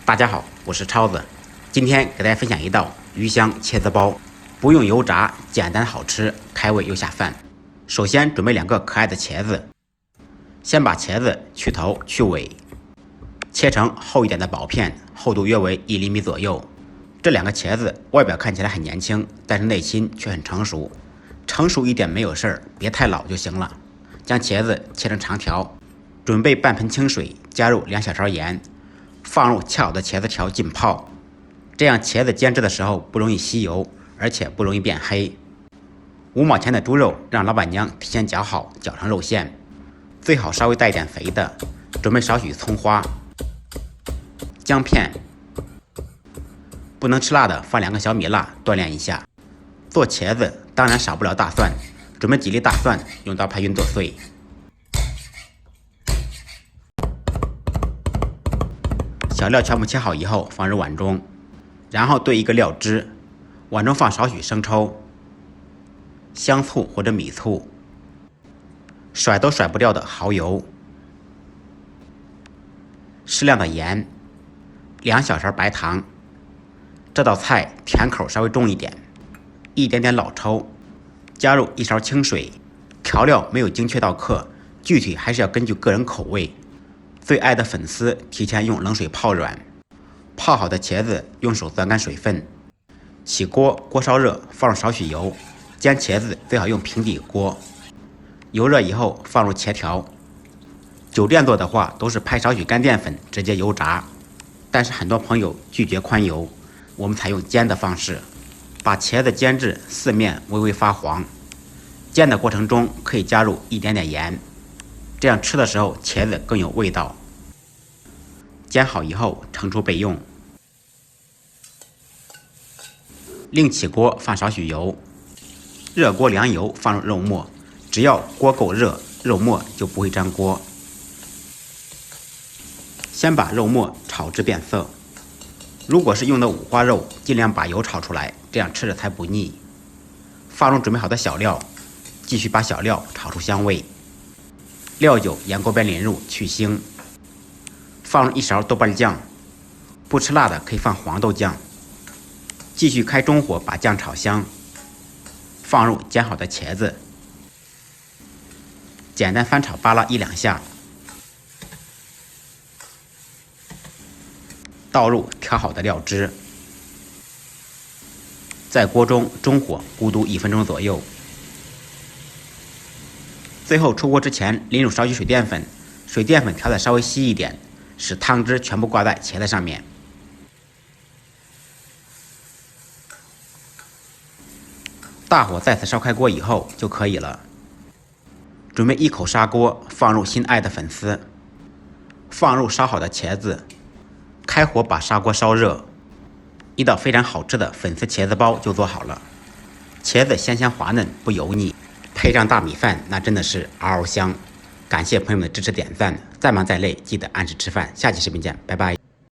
大家好，我是超子，今天给大家分享一道鱼香茄子包，不用油炸，简单好吃，开胃又下饭。首先准备2个可爱的茄子，先把茄子去头去尾，切成厚一点的薄片，厚度约为1厘米左右。这2个茄子外表看起来很年轻，但是内心却很成熟，成熟一点没有事儿，别太老就行了。将茄子切成长条，准备半盆清水，加入2小勺盐，放入切好的茄子条浸泡，这样茄子煎制的时候不容易吸油，而且不容易变黑。5毛钱的猪肉让老板娘提前绞好，绞成肉馅，最好稍微带一点肥的。准备少许葱花、姜片，不能吃辣的放2个小米辣锻炼一下。做茄子当然少不了大蒜，准备几粒大蒜，用刀拍匀剁碎。小料全部切好以后放入碗中，然后兑一个料汁，碗中放少许生抽、香醋或者米醋，甩都甩不掉的蚝油，适量的盐，2小勺白糖。这道菜甜口稍微重一点，一点点老抽，加入1勺清水。调料没有精确到克，具体还是要根据个人口味。最爱的粉丝提前用冷水泡软，泡好的茄子用手攥干水分。起锅，锅烧热，放入少许油，煎茄子最好用平底锅。油热以后放入茄条。酒店做的话都是拍少许干淀粉直接油炸，但是很多朋友拒绝宽油，我们采用煎的方式，把茄子煎至4面微微发黄。煎的过程中可以加入一点点盐，这样吃的时候茄子更有味道。煎好以后盛出备用。另起锅放少许油，热锅凉油放入肉末，只要锅够热，肉末就不会粘锅。先把肉末炒至变色，如果是用的五花肉，尽量把油炒出来，这样吃着才不腻。放入准备好的小料，继续把小料炒出香味。料酒沿锅边淋入去腥，放入1勺豆瓣酱，不吃辣的可以放黄豆酱。继续开中火把酱炒香，放入煎好的茄子，简单翻炒扒拉1-2下，倒入调好的料汁，在锅中中火咕嘟1分钟左右。最后出锅之前淋入少许水淀粉，水淀粉调得稍微稀一点，使汤汁全部挂在茄子上面。大火再次烧开锅以后就可以了。准备1口砂锅，放入心爱的粉丝，放入烧好的茄子，开火把砂锅烧热，一道非常好吃的粉丝茄子包就做好了。茄子鲜鲜滑嫩不油腻，配上大米饭那真的是嗷嗷香。感谢朋友们的支持点赞，再忙再累记得按时吃饭。下期视频见，拜拜。